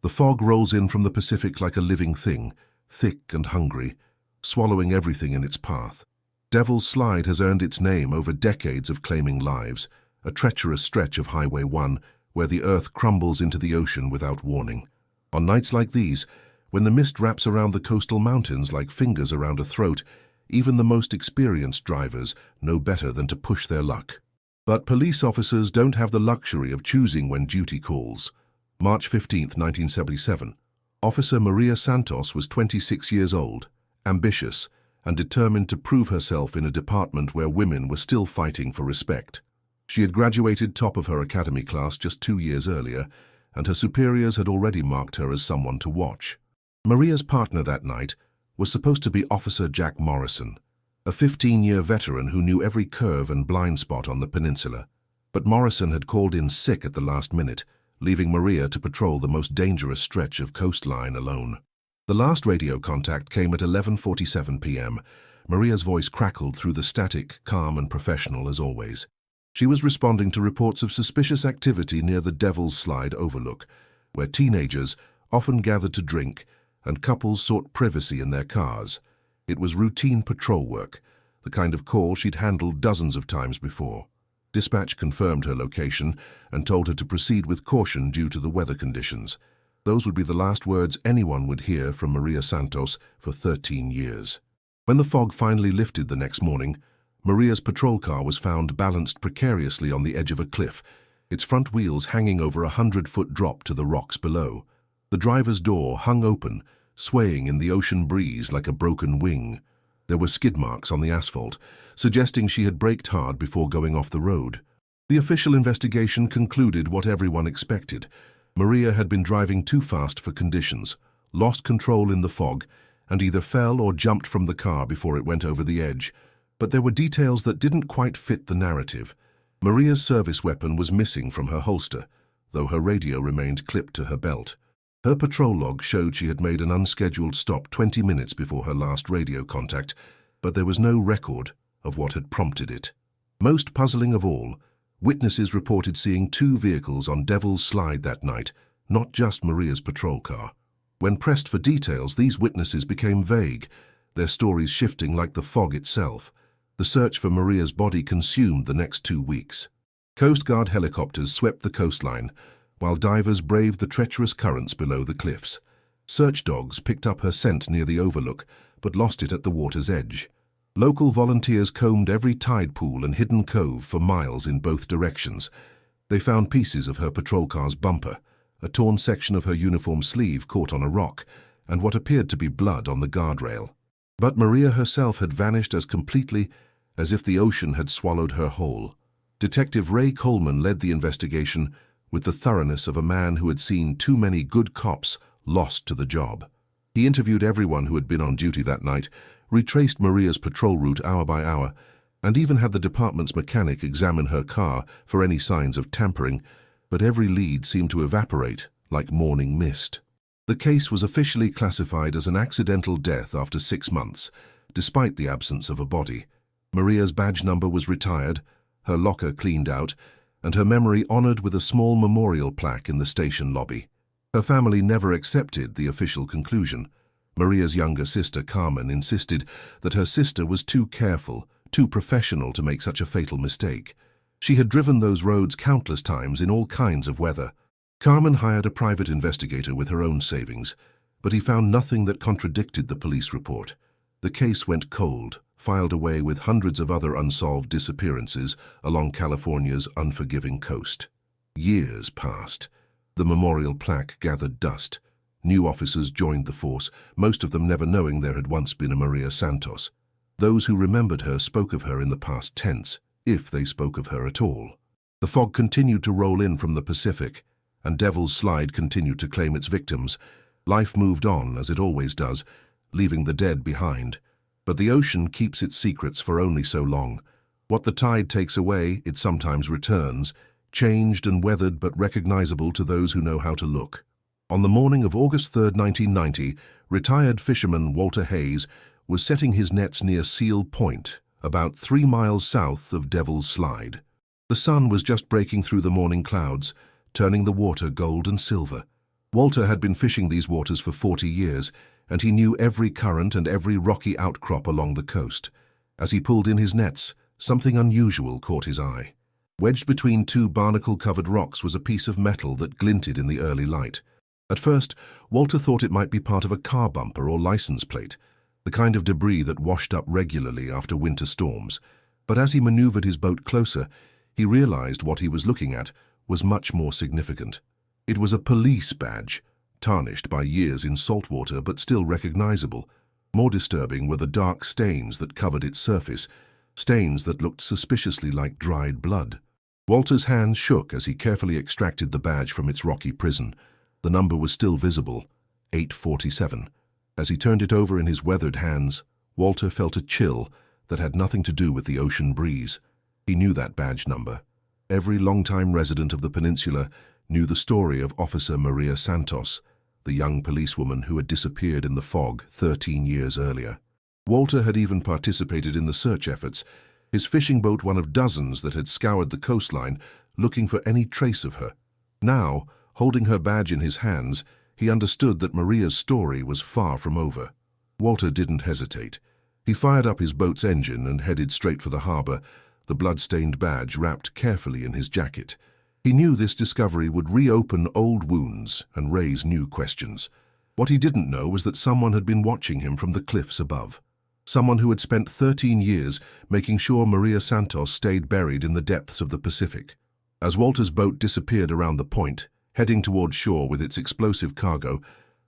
The fog rolls in from the Pacific like a living thing, thick and hungry, swallowing everything in its path. Devil's Slide has earned its name over decades of claiming lives, a treacherous stretch of Highway 1 where the earth crumbles into the ocean without warning. On nights like these, when the mist wraps around the coastal mountains like fingers around a throat, even the most experienced drivers know better than to push their luck. But police officers don't have the luxury of choosing when duty calls. March 15, 1977. Officer Maria Santos was 26 years old, ambitious, and determined to prove herself in a department where women were still fighting for respect. She had graduated top of her academy class just 2 years earlier, and her superiors had already marked her as someone to watch. Maria's partner that night was supposed to be Officer Jack Morrison, a 15-year veteran who knew every curve and blind spot on the peninsula. But Morrison had called in sick at the last minute, leaving Maria to patrol the most dangerous stretch of coastline alone. The last radio contact came at 11:47 p.m. Maria's voice crackled through the static, calm and professional as always. She was responding to reports of suspicious activity near the Devil's Slide overlook, where teenagers often gathered to drink and couples sought privacy in their cars. It was routine patrol work, the kind of call she'd handled dozens of times before. Dispatch confirmed her location and told her to proceed with caution due to the weather conditions. Those would be the last words anyone would hear from Maria Santos for 13 years. When the fog finally lifted the next morning, Maria's patrol car was found balanced precariously on the edge of a cliff, its front wheels hanging over a 100-foot drop to the rocks below. The driver's door hung open, swaying in the ocean breeze like a broken wing. There were skid marks on the asphalt, suggesting she had braked hard before going off the road. The official investigation concluded what everyone expected. Maria had been driving too fast for conditions, lost control in the fog, and either fell or jumped from the car before it went over the edge. But there were details that didn't quite fit the narrative. Maria's service weapon was missing from her holster, though her radio remained clipped to her belt. Her patrol log showed she had made an unscheduled stop 20 minutes before her last radio contact, but there was no record of what had prompted it. Most puzzling of all, witnesses reported seeing 2 vehicles on Devil's Slide that night, not just Maria's patrol car. When pressed for details, these witnesses became vague, their stories shifting like the fog itself. The search for Maria's body consumed the next 2 weeks. Coast Guard helicopters swept the coastline, while divers braved the treacherous currents below the cliffs. Search dogs picked up her scent near the overlook, but lost it at the water's edge. Local volunteers combed every tide pool and hidden cove for miles in both directions. They found pieces of her patrol car's bumper, a torn section of her uniform sleeve caught on a rock, and what appeared to be blood on the guardrail. But Maria herself had vanished as completely as if the ocean had swallowed her whole. Detective Ray Coleman led the investigation with the thoroughness of a man who had seen too many good cops lost to the job. He interviewed everyone who had been on duty that night, retraced Maria's patrol route hour by hour, and even had the department's mechanic examine her car for any signs of tampering, but every lead seemed to evaporate like morning mist. The case was officially classified as an accidental death after 6 months, despite the absence of a body. Maria's badge number was retired, her locker cleaned out, and her memory honored with a small memorial plaque in the station lobby. Her family never accepted the official conclusion. Maria's younger sister, Carmen, insisted that her sister was too careful, too professional to make such a fatal mistake. She had driven those roads countless times in all kinds of weather. Carmen hired a private investigator with her own savings, but he found nothing that contradicted the police report. The case went cold, filed away with hundreds of other unsolved disappearances along California's unforgiving coast. Years passed. The memorial plaque gathered dust. New officers joined the force, most of them never knowing there had once been a Maria Santos. Those who remembered her spoke of her in the past tense, if they spoke of her at all. The fog continued to roll in from the Pacific, and Devil's Slide continued to claim its victims. Life moved on, as it always does, leaving the dead behind. But the ocean keeps its secrets for only so long. What the tide takes away, it sometimes returns, changed and weathered but recognizable to those who know how to look. On the morning of August 3, 1990, retired fisherman Walter Hayes was setting his nets near Seal Point, about 3 miles south of Devil's Slide. The sun was just breaking through the morning clouds, turning the water gold and silver. Walter had been fishing these waters for 40 years, and he knew every current and every rocky outcrop along the coast. As he pulled in his nets, something unusual caught his eye. Wedged between two barnacle-covered rocks was a piece of metal that glinted in the early light. At first, Walter thought it might be part of a car bumper or license plate, the kind of debris that washed up regularly after winter storms. But as he maneuvered his boat closer, he realized what he was looking at was much more significant. It was a police badge, tarnished by years in saltwater but still recognizable. More disturbing were the dark stains that covered its surface, stains that looked suspiciously like dried blood. Walter's hands shook as he carefully extracted the badge from its rocky prison. The number was still visible, 847. As he turned it over in his weathered hands, Walter felt a chill that had nothing to do with the ocean breeze. He knew that badge number. Every longtime resident of the peninsula knew the story of Officer Maria Santos, the young policewoman who had disappeared in the fog 13 years earlier. Walter had even participated in the search efforts, his fishing boat one of dozens that had scoured the coastline looking for any trace of her. Now, holding her badge in his hands, he understood that Maria's story was far from over. Walter didn't hesitate. He fired up his boat's engine and headed straight for the harbor, the blood-stained badge wrapped carefully in his jacket. He knew this discovery would reopen old wounds and raise new questions. What he didn't know was that someone had been watching him from the cliffs above. Someone who had spent 13 years making sure Maria Santos stayed buried in the depths of the Pacific. As Walter's boat disappeared around the point, heading toward shore with its explosive cargo,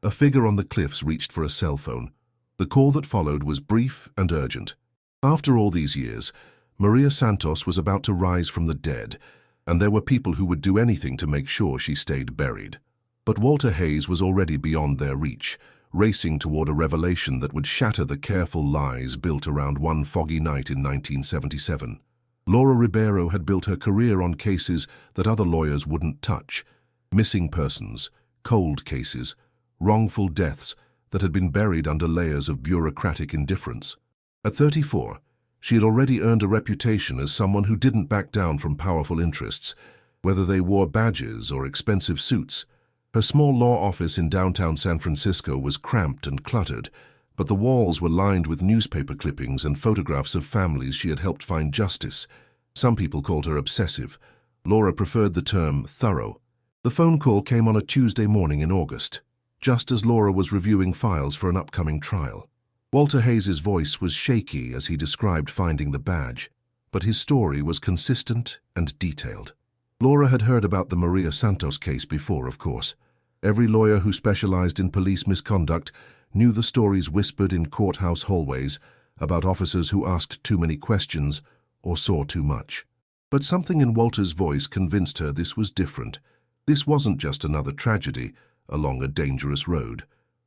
a figure on the cliffs reached for a cell phone. The call that followed was brief and urgent. After all these years, Maria Santos was about to rise from the dead, and there were people who would do anything to make sure she stayed buried. But Walter Hayes was already beyond their reach, racing toward a revelation that would shatter the careful lies built around one foggy night in 1977. Laura Ribeiro had built her career on cases that other lawyers wouldn't touch. Missing persons, cold cases, wrongful deaths that had been buried under layers of bureaucratic indifference. At 34, she had already earned a reputation as someone who didn't back down from powerful interests, whether they wore badges or expensive suits. Her small law office in downtown San Francisco was cramped and cluttered, but the walls were lined with newspaper clippings and photographs of families she had helped find justice. Some people called her obsessive. Laura preferred the term thorough. The phone call came on a Tuesday morning in August, just as Laura was reviewing files for an upcoming trial. Walter Hayes' voice was shaky as he described finding the badge, but his story was consistent and detailed. Laura had heard about the Maria Santos case before, of course. Every lawyer who specialized in police misconduct knew the stories whispered in courthouse hallways about officers who asked too many questions or saw too much. But something in Walter's voice convinced her this was different. This wasn't just another tragedy along a dangerous road.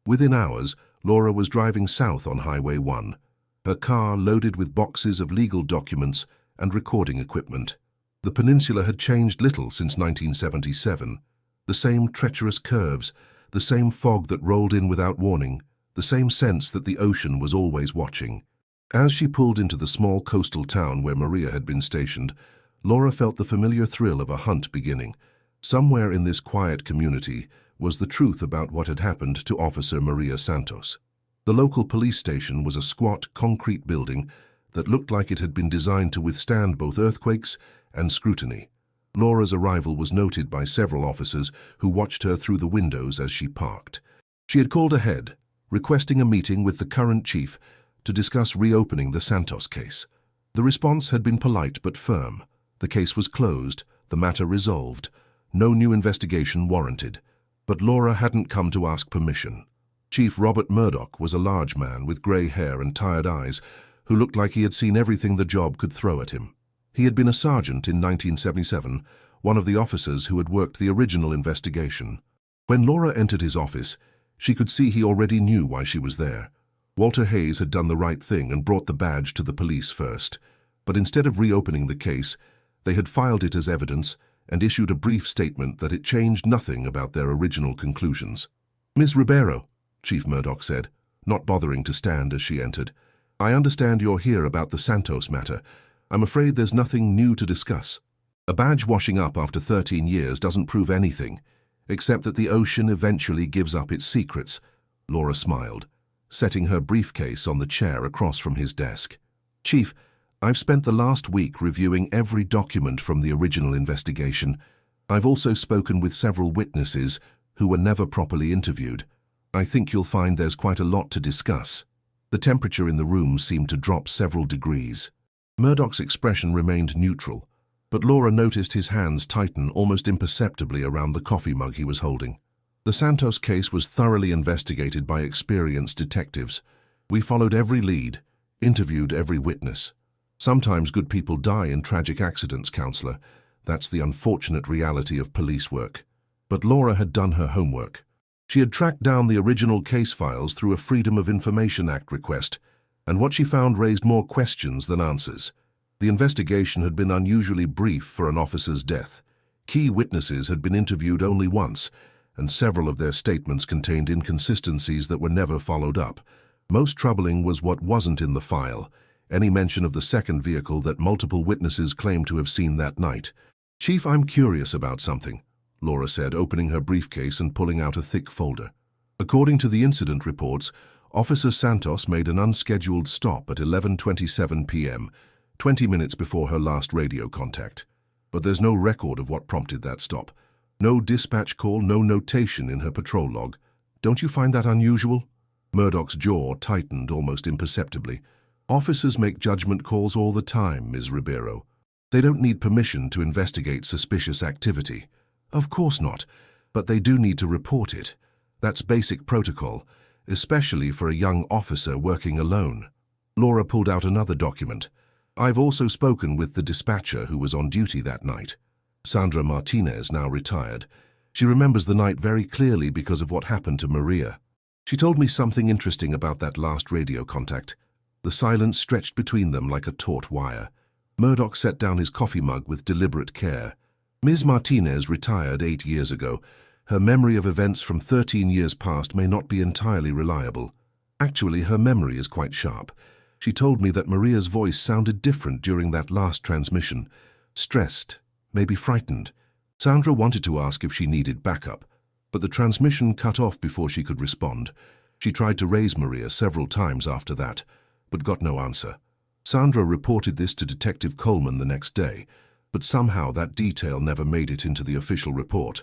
Within hours, Laura was driving south on Highway 1, her car loaded with boxes of legal documents and recording equipment. The peninsula had changed little since 1977. The same treacherous curves, the same fog that rolled in without warning, the same sense that the ocean was always watching. As she pulled into the small coastal town where Maria had been stationed, Laura felt the familiar thrill of a hunt beginning. Somewhere in this quiet community was the truth about what had happened to Officer Maria Santos. The local police station was a squat, concrete building that looked like it had been designed to withstand both earthquakes and scrutiny. Laura's arrival was noted by several officers who watched her through the windows as she parked. She had called ahead, requesting a meeting with the current chief to discuss reopening the Santos case. The response had been polite but firm. The case was closed, the matter resolved, no new investigation warranted. But Laura hadn't come to ask permission. Chief Robert Murdoch was a large man with grey hair and tired eyes who looked like he had seen everything the job could throw at him. He had been a sergeant in 1977, one of the officers who had worked the original investigation. When Laura entered his office, she could see he already knew why she was there. Walter Hayes had done the right thing and brought the badge to the police first. But instead of reopening the case, they had filed it as evidence and issued a brief statement that it changed nothing about their original conclusions. "Ms. Ribeiro," Chief Murdoch said, not bothering to stand as she entered, "I understand you're here about the Santos matter. I'm afraid there's nothing new to discuss. A badge washing up after 13 years doesn't prove anything. except that the ocean eventually gives up its secrets. Laura smiled, setting her briefcase on the chair across from his desk. Chief, I've spent the last week reviewing every document from the original investigation. I've also spoken with several witnesses who were never properly interviewed. I think you'll find there's quite a lot to discuss. The temperature in the room seemed to drop several degrees. Murdoch's expression remained neutral, but Laura noticed his hands tighten almost imperceptibly around the coffee mug he was holding. The Santos case was thoroughly investigated by experienced detectives. We followed every lead, interviewed every witness. Sometimes good people die in tragic accidents, Counselor. That's the unfortunate reality of police work. But Laura had done her homework. She had tracked down the original case files through a Freedom of Information Act request, and what she found raised more questions than answers. The investigation had been unusually brief for an officer's death. Key witnesses had been interviewed only once, and several of their statements contained inconsistencies that were never followed up. Most troubling was what wasn't in the file, any mention of the second vehicle that multiple witnesses claimed to have seen that night. Chief, I'm curious about something, Laura said, opening her briefcase and pulling out a thick folder. According to the incident reports, Officer Santos made an unscheduled stop at 11:27 p.m., 20 minutes before her last radio contact. But there's no record of what prompted that stop. No dispatch call, no notation in her patrol log. Don't you find that unusual? Murdoch's jaw tightened almost imperceptibly. Officers make judgment calls all the time, Ms. Ribeiro. They don't need permission to investigate suspicious activity. Of course not, but they do need to report it. That's basic protocol, especially for a young officer working alone. Laura pulled out another document. I've also spoken with the dispatcher who was on duty that night. Sandra Martinez, now retired. She remembers the night very clearly because of what happened to Maria. She told me something interesting about that last radio contact. The silence stretched between them like a taut wire. Murdoch set down his coffee mug with deliberate care. Ms. Martinez retired 8 years ago. Her memory of events from 13 years past may not be entirely reliable. Actually, her memory is quite sharp. She told me that Maria's voice sounded different during that last transmission. Stressed, maybe frightened. Sandra wanted to ask if she needed backup, but the transmission cut off before she could respond. She tried to raise Maria several times after that, but got no answer. Sandra reported this to Detective Coleman the next day, but somehow that detail never made it into the official report.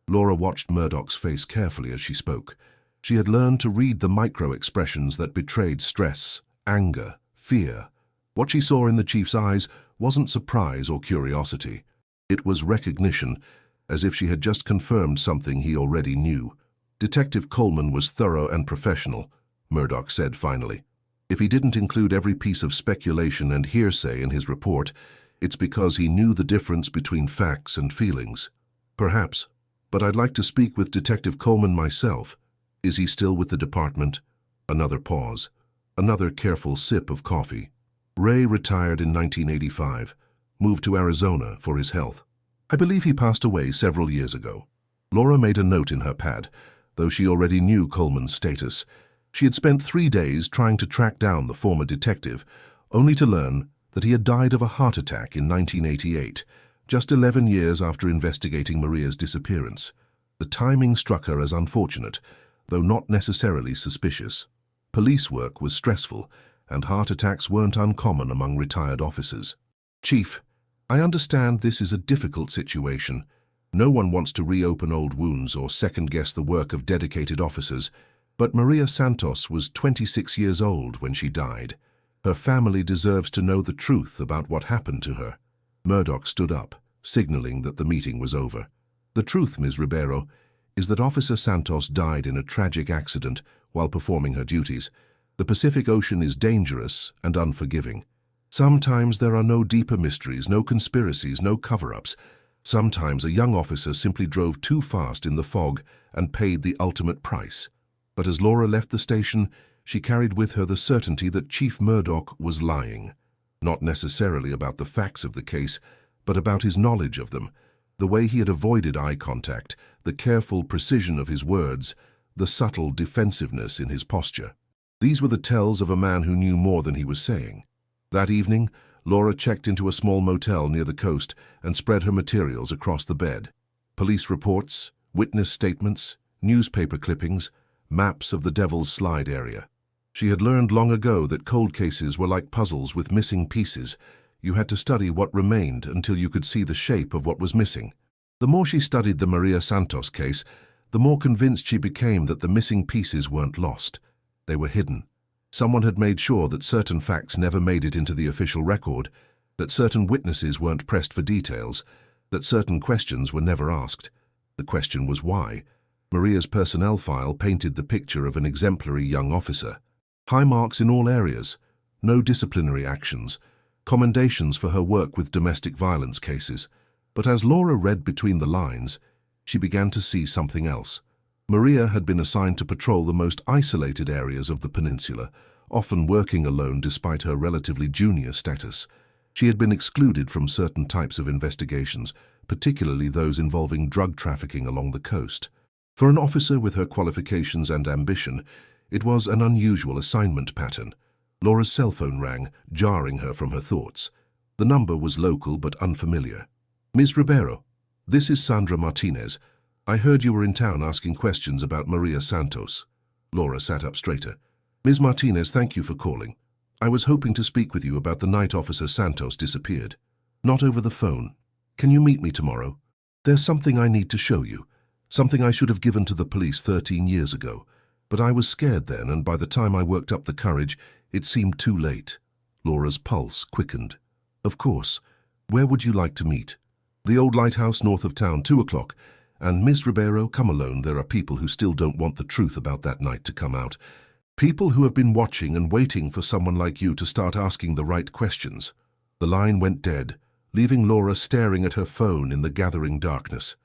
Laura watched Murdoch's face carefully as she spoke. She had learned to read the micro-expressions that betrayed stress, anger, fear. What she saw in the chief's eyes wasn't surprise or curiosity. It was recognition, as if she had just confirmed something he already knew. Detective Coleman was thorough and professional, Murdoch said finally. If he didn't include every piece of speculation and hearsay in his report, it's because he knew the difference between facts and feelings. Perhaps, but I'd like to speak with Detective Coleman myself. Is he still with the department? Another pause. Another careful sip of coffee. Ray retired in 1985, moved to Arizona for his health. I believe he passed away several years ago. Laura made a note in her pad, though she already knew Coleman's status. She had spent 3 days trying to track down the former detective, only to learn that he had died of a heart attack in 1988, just 11 years after investigating Maria's disappearance. The timing struck her as unfortunate, though not necessarily suspicious. Police work was stressful, and heart attacks weren't uncommon among retired officers. Chief, I understand this is a difficult situation. No one wants to reopen old wounds or second-guess the work of dedicated officers, but Maria Santos was 26 years old when she died. Her family deserves to know the truth about what happened to her. Murdoch stood up, signaling that the meeting was over. The truth, Ms. Ribeiro, is that Officer Santos died in a tragic accident while performing her duties. The Pacific Ocean is dangerous and unforgiving. Sometimes there are no deeper mysteries, no conspiracies, no cover-ups. Sometimes a young officer simply drove too fast in the fog and paid the ultimate price. But as Laura left the station, she carried with her the certainty that Chief Murdoch was lying. Not necessarily about the facts of the case, but about his knowledge of them, the way he had avoided eye contact, the careful precision of his words, the subtle defensiveness in his posture. These were the tells of a man who knew more than he was saying. That evening, Laura checked into a small motel near the coast and spread her materials across the bed. Police reports, witness statements, newspaper clippings, maps of the Devil's Slide area. She had learned long ago that cold cases were like puzzles with missing pieces. You had to study what remained until you could see the shape of what was missing. The more she studied the Maria Santos case, the more convinced she became that the missing pieces weren't lost. They were hidden. Someone had made sure that certain facts never made it into the official record, that certain witnesses weren't pressed for details, that certain questions were never asked. The question was why. Maria's personnel file painted the picture of an exemplary young officer. High marks in all areas, no disciplinary actions, commendations for her work with domestic violence cases. But as Laura read between the lines, she began to see something else. Maria had been assigned to patrol the most isolated areas of the peninsula, often working alone despite her relatively junior status. She had been excluded from certain types of investigations, particularly those involving drug trafficking along the coast. For an officer with her qualifications and ambition, it was an unusual assignment pattern. Laura's cell phone rang, jarring her from her thoughts. The number was local but unfamiliar. "Ms. Ribeiro, this is Sandra Martinez. I heard you were in town asking questions about Maria Santos." Laura sat up straighter. "Ms. Martinez, thank you for calling. I was hoping to speak with you about the night Officer Santos disappeared. Not over the phone. Can you meet me tomorrow? There's something I need to show you, something I should have given to the police 13 years ago. But I was scared then, and by the time I worked up the courage, it seemed too late." Laura's pulse quickened. "Of course. Where would you like to meet?" "The old lighthouse north of town, 2 o'clock. And Ms. Ribeiro, come alone. There are people who still don't want the truth about that night to come out. People who have been watching and waiting for someone like you to start asking the right questions." The line went dead, leaving Laura staring at her phone in the gathering darkness.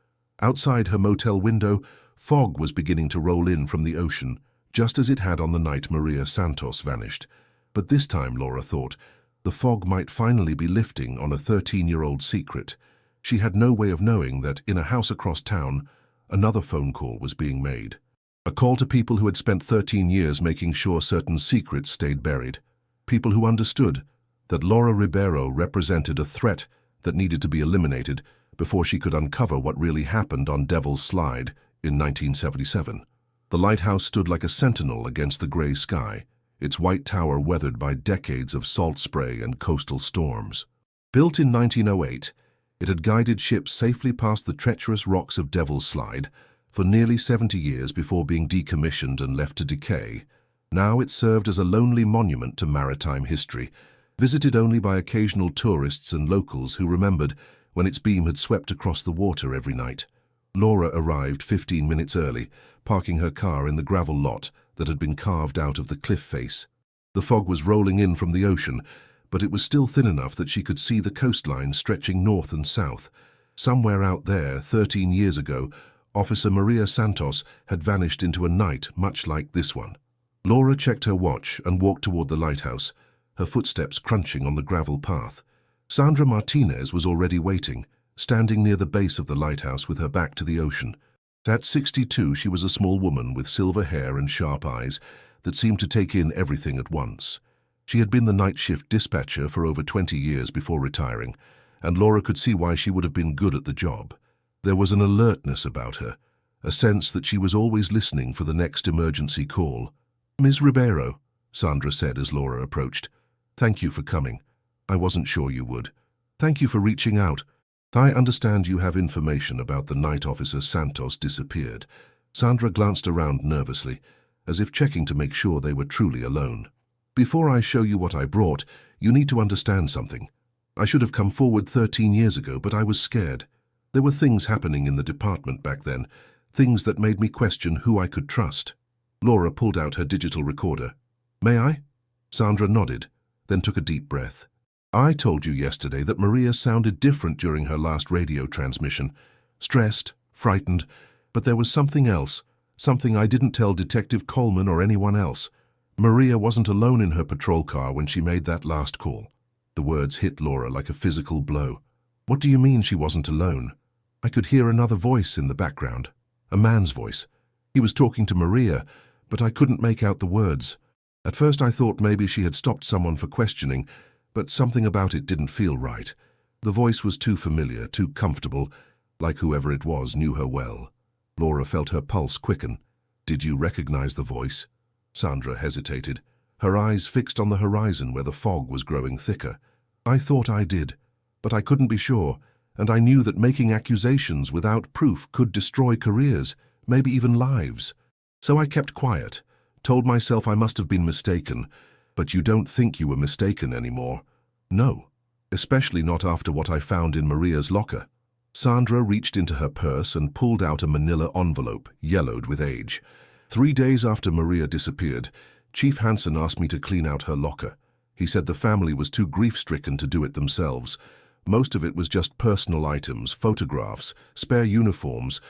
Outside her motel window, fog was beginning to roll in from the ocean, just as it had on the night Maria Santos vanished. But this time, Laura thought, the fog might finally be lifting on a 13-year-old secret. She had no way of knowing that in a house across town, another phone call was being made. A call to people who had spent 13 years making sure certain secrets stayed buried. People who understood that Laura Ribeiro represented a threat that needed to be eliminated before she could uncover what really happened on Devil's Slide in 1977. The lighthouse stood like a sentinel against the gray sky, its white tower weathered by decades of salt spray and coastal storms. Built in 1908, it had guided ships safely past the treacherous rocks of Devil's Slide for nearly 70 years before being decommissioned and left to decay. Now it served as a lonely monument to maritime history, visited only by occasional tourists and locals who remembered when its beam had swept across the water every night. Laura arrived 15 minutes early, parking her car in the gravel lot that had been carved out of the cliff face. The fog was rolling in from the ocean, but it was still thin enough that she could see the coastline stretching north and south. Somewhere out there, 13 years ago, Officer Maria Santos had vanished into a night much like this one. Laura checked her watch and walked toward the lighthouse, her footsteps crunching on the gravel path. Sandra Martinez was already waiting, standing near the base of the lighthouse with her back to the ocean. At 62, she was a small woman with silver hair and sharp eyes that seemed to take in everything at once. She had been the night shift dispatcher for over 20 years before retiring, and Laura could see why she would have been good at the job. There was an alertness about her, a sense that she was always listening for the next emergency call. "Ms. Ribeiro," Sandra said as Laura approached. "Thank you for coming. I wasn't sure you would. Thank you for reaching out. I understand you have information about the night Officer Santos disappeared." Sandra glanced around nervously, as if checking to make sure they were truly alone. "Before I show you what I brought, you need to understand something. I should have come forward 13 years ago, but I was scared. There were things happening in the department back then, things that made me question who I could trust." Laura pulled out her digital recorder. "May I?" Sandra nodded, then took a deep breath. "I told you yesterday that Maria sounded different during her last radio transmission. Stressed, frightened, but there was something else, something I didn't tell Detective Coleman or anyone else. Maria wasn't alone in her patrol car when she made that last call." The words hit Laura like a physical blow. "What do you mean she wasn't alone?" I could hear another voice in the background, a man's voice. He was talking to Maria, but I couldn't make out the words. At first I thought maybe she had stopped someone for questioning, but something about it didn't feel right. The voice was too familiar, too comfortable, like whoever it was knew her well. Laura felt her pulse quicken. Did you recognize the voice? Sandra hesitated, her eyes fixed on the horizon where the fog was growing thicker. I thought I did, but I couldn't be sure, and I knew that making accusations without proof could destroy careers, maybe even lives. So I kept quiet, told myself I must have been mistaken. But you don't think you were mistaken anymore? No, especially not after what I found in Maria's locker. Sandra reached into her purse and pulled out a manila envelope, yellowed with age. 3 days after Maria disappeared, Chief Hansen asked me to clean out her locker. He said the family was too grief-stricken to do it themselves. Most of it was just personal items, photographs, spare uniforms.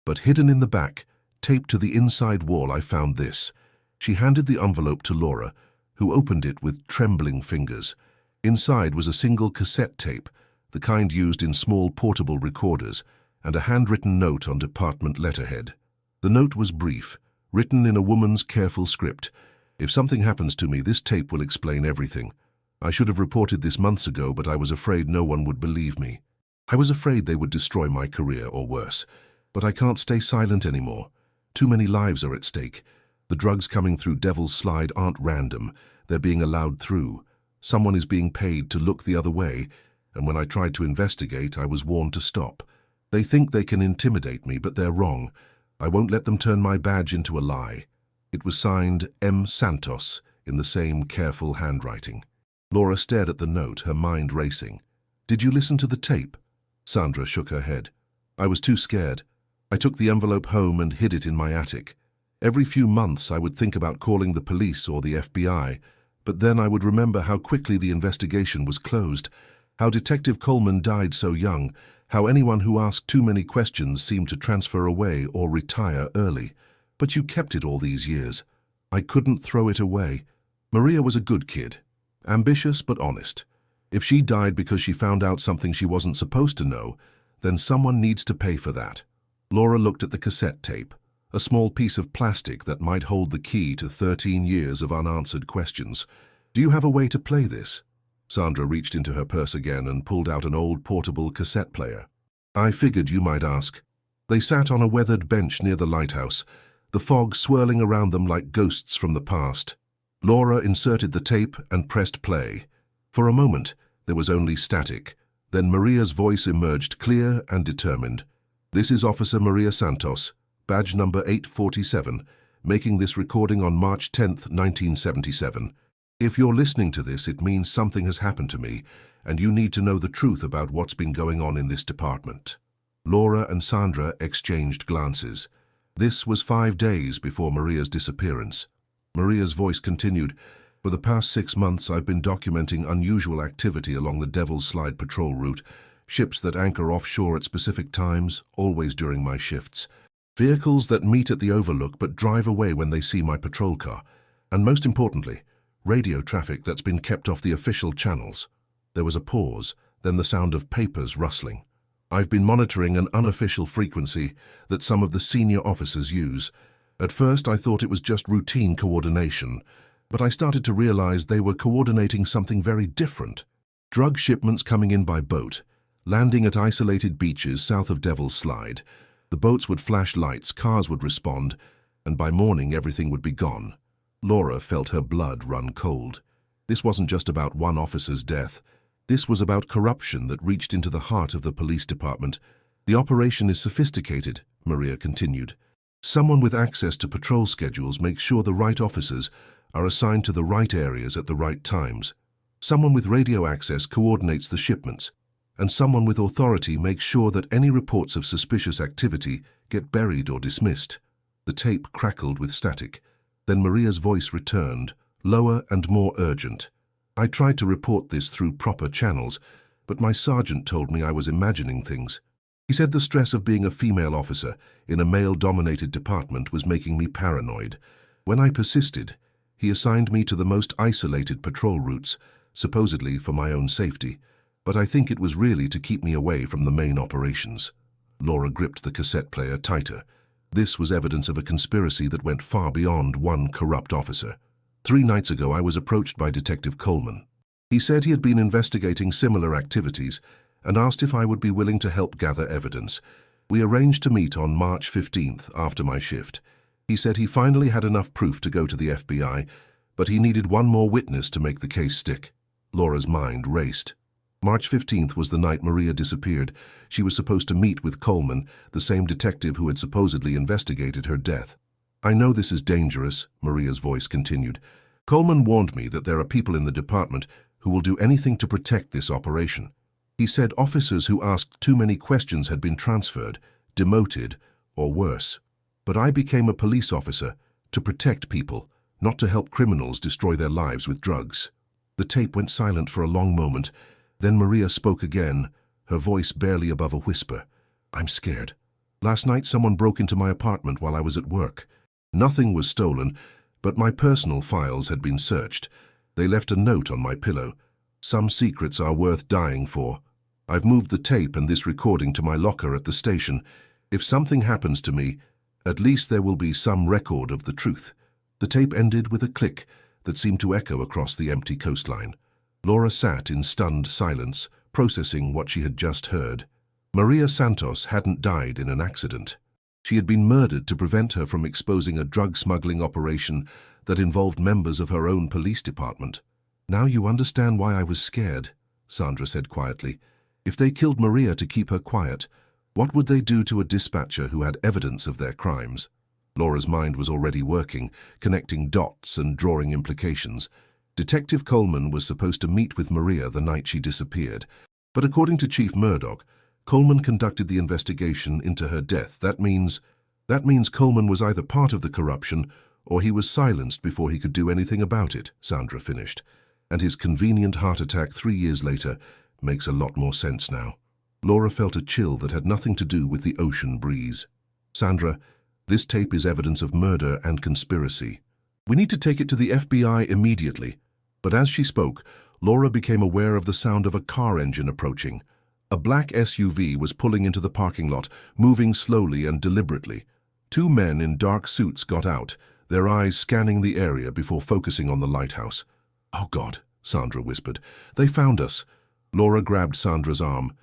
But hidden in the back, taped to the inside wall, I found this. She handed the envelope to Laura, who opened it with trembling fingers. Inside was a single cassette tape, the kind used in small portable recorders, and a handwritten note on department letterhead. The note was brief, written in a woman's careful script. If something happens to me, this tape will explain everything. I should have reported this months ago, but I was afraid no one would believe me. I was afraid they would destroy my career, or worse. But I can't stay silent anymore. Too many lives are at stake. The drugs coming through Devil's Slide aren't random. They're being allowed through. Someone is being paid to look the other way, and when I tried to investigate, I was warned to stop. They think they can intimidate me, but they're wrong. I won't let them turn my badge into a lie. It was signed M. Santos in the same careful handwriting. Laura stared at the note, her mind racing. Did you listen to the tape? Sandra shook her head. I was too scared. I took the envelope home and hid it in my attic. Every few months I would think about calling the police or the FBI, but then I would remember how quickly the investigation was closed, how Detective Coleman died so young, how anyone who asked too many questions seemed to transfer away or retire early. But you kept it all these years. I couldn't throw it away. Maria was a good kid, ambitious but honest. If she died because she found out something she wasn't supposed to know, then someone needs to pay for that. Laura looked at the cassette tape, a small piece of plastic that might hold the key to 13 years of unanswered questions. Do you have a way to play this? Sandra reached into her purse again and pulled out an old portable cassette player. I figured you might ask. They sat on a weathered bench near the lighthouse, the fog swirling around them like ghosts from the past. Laura inserted the tape and pressed play. For a moment, there was only static. Then Maria's voice emerged clear and determined. This is Officer Maria Santos, badge number 847, making this recording on March 10th, 1977. If you're listening to this, it means something has happened to me, and you need to know the truth about what's been going on in this department. Laura and Sandra exchanged glances. This was 5 days before Maria's disappearance. Maria's voice continued. For the past 6 months, I've been documenting unusual activity along the Devil's Slide patrol route, ships that anchor offshore at specific times, always during my shifts. Vehicles that meet at the overlook but drive away when they see my patrol car. And most importantly, radio traffic that's been kept off the official channels. There was a pause, then the sound of papers rustling. I've been monitoring an unofficial frequency that some of the senior officers use. At first, I thought it was just routine coordination, but I started to realize they were coordinating something very different. Drug shipments coming in by boat, landing at isolated beaches south of Devil's Slide. The boats would flash lights, cars would respond, and by morning everything would be gone. Laura felt her blood run cold. This wasn't just about one officer's death. This was about corruption that reached into the heart of the police department. The operation is sophisticated, Maria continued. Someone with access to patrol schedules makes sure the right officers are assigned to the right areas at the right times. Someone with radio access coordinates the shipments, and someone with authority makes sure that any reports of suspicious activity get buried or dismissed. The tape crackled with static. Then Maria's voice returned, lower and more urgent. I tried to report this through proper channels, but my sergeant told me I was imagining things. He said the stress of being a female officer in a male-dominated department was making me paranoid. When I persisted, he assigned me to the most isolated patrol routes, supposedly for my own safety, but I think it was really to keep me away from the main operations. Laura gripped the cassette player tighter. This was evidence of a conspiracy that went far beyond one corrupt officer. 3 nights ago, I was approached by Detective Coleman. He said he had been investigating similar activities and asked if I would be willing to help gather evidence. We arranged to meet on March 15th after my shift. He said he finally had enough proof to go to the FBI, but he needed one more witness to make the case stick. Laura's mind raced. March 15th was the night Maria disappeared. She was supposed to meet with Coleman, the same detective who had supposedly investigated her death. I know this is dangerous, Maria's voice continued. Coleman warned me that there are people in the department who will do anything to protect this operation. He said officers who asked too many questions had been transferred, demoted, or worse. But I became a police officer to protect people, not to help criminals destroy their lives with drugs. The tape went silent for a long moment. Then Maria spoke again, her voice barely above a whisper. I'm scared. Last night someone broke into my apartment while I was at work. Nothing was stolen, but my personal files had been searched. They left a note on my pillow. Some secrets are worth dying for. I've moved the tape and this recording to my locker at the station. If something happens to me, at least there will be some record of the truth. The tape ended with a click that seemed to echo across the empty coastline. Laura sat in stunned silence, processing what she had just heard. Maria Santos hadn't died in an accident. She had been murdered to prevent her from exposing a drug smuggling operation that involved members of her own police department. Now you understand why I was scared, Sandra said quietly. If they killed Maria to keep her quiet, what would they do to a dispatcher who had evidence of their crimes? Laura's mind was already working, connecting dots and drawing implications. Detective Coleman was supposed to meet with Maria the night she disappeared, but according to Chief Murdoch, Coleman conducted the investigation into her death. That means Coleman was either part of the corruption or he was silenced before he could do anything about it, Sandra finished. And his convenient heart attack 3 years later makes a lot more sense now. Laura felt a chill that had nothing to do with the ocean breeze. Sandra, this tape is evidence of murder and conspiracy. We need to take it to the FBI immediately. But as she spoke, Laura became aware of the sound of a car engine approaching. A black SUV was pulling into the parking lot, moving slowly and deliberately. 2 men in dark suits got out, their eyes scanning the area before focusing on the lighthouse. Oh God, Sandra whispered. They found us. Laura grabbed Sandra's arm.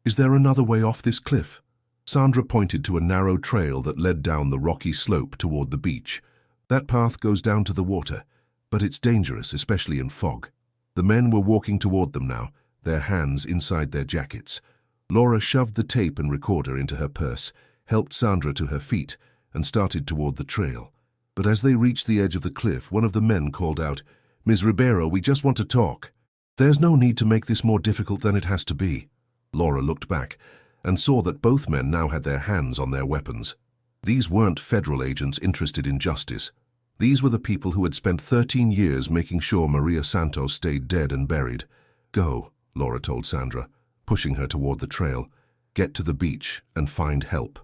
Is there another way off this cliff? Sandra pointed to a narrow trail that led down the rocky slope toward the beach. That path goes down to the water, but it's dangerous, especially in fog. The men were walking toward them now, their hands inside their jackets. Laura shoved the tape and recorder into her purse, helped Sandra to her feet, and started toward the trail. But as they reached the edge of the cliff, one of the men called out, Ms. Ribeiro, we just want to talk. There's no need to make this more difficult than it has to be. Laura looked back and saw that both men now had their hands on their weapons. These weren't federal agents interested in justice. These were the people who had spent 13 years making sure Maria Santos stayed dead and buried. Go, Laura told Sandra, pushing her toward the trail. Get to the beach and find help.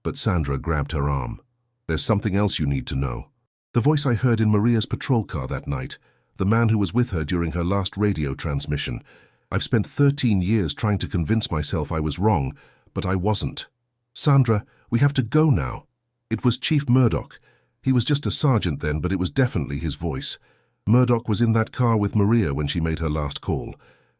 But Sandra grabbed her arm. There's something else you need to know. The voice I heard in Maria's patrol car that night, the man who was with her during her last radio transmission. I've spent 13 years trying to convince myself I was wrong, but I wasn't. Sandra, we have to go now. It was Chief Murdoch. He was just a sergeant then, but it was definitely his voice. Murdoch was in that car with Maria when she made her last call.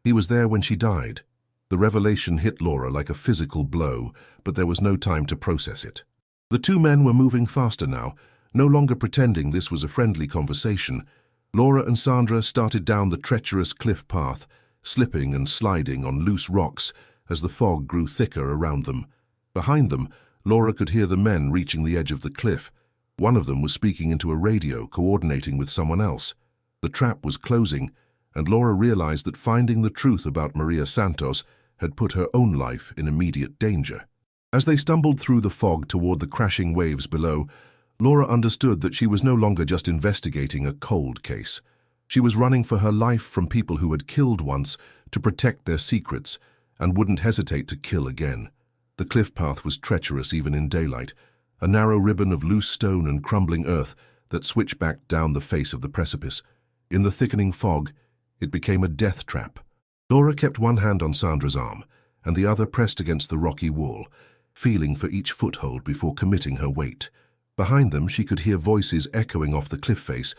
He was there when she died. The revelation hit Laura like a physical blow, but there was no time to process it. The 2 men were moving faster now, no longer pretending this was a friendly conversation. Laura and Sandra started down the treacherous cliff path, slipping and sliding on loose rocks as the fog grew thicker around them. Behind them, Laura could hear the men reaching the edge of the cliff. One of them was speaking into a radio, coordinating with someone else. The trap was closing, and Laura realized that finding the truth about Maria Santos had put her own life in immediate danger. As they stumbled through the fog toward the crashing waves below, Laura understood that she was no longer just investigating a cold case. She was running for her life from people who had killed once to protect their secrets and wouldn't hesitate to kill again. The cliff path was treacherous even in daylight, a narrow ribbon of loose stone and crumbling earth that switched back down the face of the precipice. In the thickening fog, it became a death trap. Laura kept one hand on Sandra's arm and the other pressed against the rocky wall, feeling for each foothold before committing her weight. Behind them, she could hear voices echoing off the cliff face,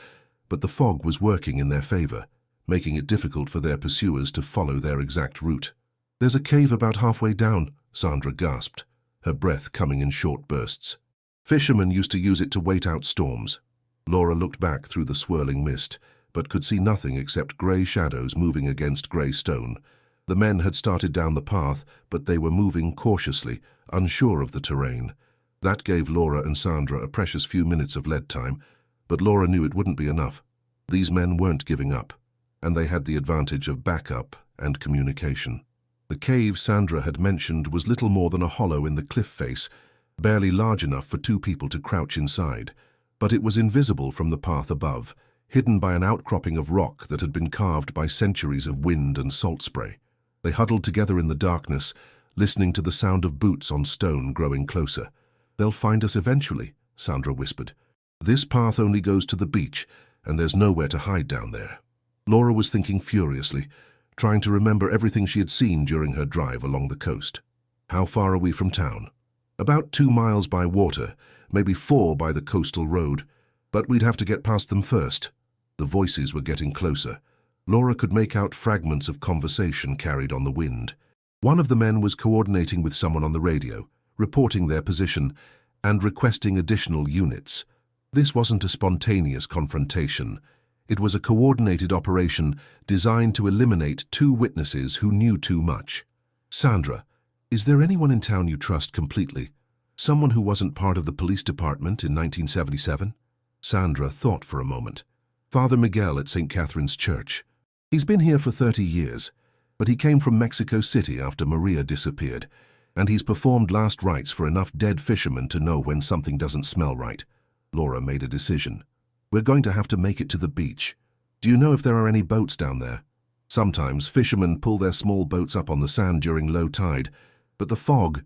but the fog was working in their favor, making it difficult for their pursuers to follow their exact route. There's a cave about halfway down, Sandra gasped. her breath coming in short bursts. Fisherman used to use it to wait out storms. Laura looked back through the swirling mist, but could see nothing except grey shadows moving against grey stone. The men had started down the path, but they were moving cautiously, unsure of the terrain. That gave Laura and Sandra a precious few minutes of lead time, but Laura knew it wouldn't be enough. These men weren't giving up, and they had the advantage of backup and communication. The cave Sandra had mentioned was little more than a hollow in the cliff face, barely large enough for two people to crouch inside, but it was invisible from the path above, hidden by an outcropping of rock that had been carved by centuries of wind and salt spray. They huddled together in the darkness, listening to the sound of boots on stone growing closer. "They'll find us eventually," Sandra whispered. "This path only goes to the beach, and there's nowhere to hide down there." Laura was thinking furiously, trying to remember everything she had seen during her drive along the coast. "How far are we from town?" "About 2 miles by water, maybe 4 by the coastal road, but we'd have to get past them first." The voices were getting closer. Laura could make out fragments of conversation carried on the wind. One of the men was coordinating with someone on the radio, reporting their position and requesting additional units. This wasn't a spontaneous confrontation. It was a coordinated operation designed to eliminate 2 witnesses who knew too much. "Sandra, is there anyone in town you trust completely? Someone who wasn't part of the police department in 1977? Sandra thought for a moment. "Father Miguel at St. Catherine's Church. He's been here for 30 years, but he came from Mexico City after Maria disappeared, and he's performed last rites for enough dead fishermen to know when something doesn't smell right." Laura made a decision. "We're going to have to make it to the beach. Do you know if there are any boats down there?" "Sometimes fishermen pull their small boats up on the sand during low tide, but the fog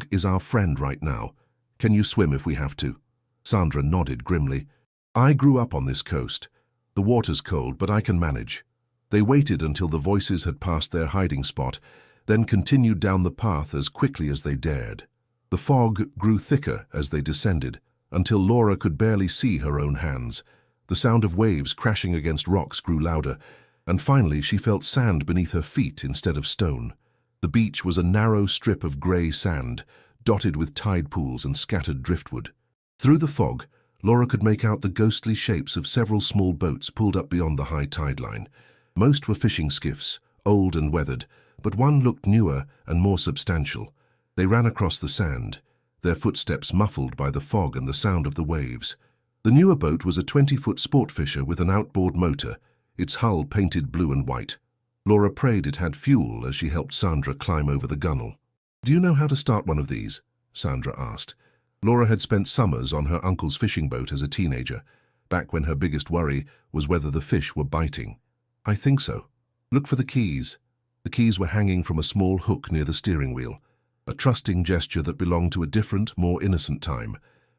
is our friend right now. Can you swim if we have to?" Sandra nodded grimly. "I grew up on this coast. The water's cold, but I can manage." They waited until the voices had passed their hiding spot, then continued down the path as quickly as they dared. The fog grew thicker as they descended, until Laura could barely see her own hands. The sound of waves crashing against rocks grew louder, and finally she felt sand beneath her feet instead of stone. The beach was a narrow strip of grey sand, dotted with tide pools and scattered driftwood. Through the fog, Laura could make out the ghostly shapes of several small boats pulled up beyond the high tide line. Most were fishing skiffs, old and weathered, but one looked newer and more substantial. They ran across the sand, their footsteps muffled by the fog and the sound of the waves. The newer boat was a 20-foot sport fisher with an outboard motor, its hull painted blue and white. Laura prayed it had fuel as she helped Sandra climb over the gunwale. "Do you know how to start one of these?" Sandra asked. Laura had spent summers on her uncle's fishing boat as a teenager, back when her biggest worry was whether the fish were biting. "I think so. Look for the keys." The keys were hanging from a small hook near the steering wheel, a trusting gesture that belonged to a different, more innocent time.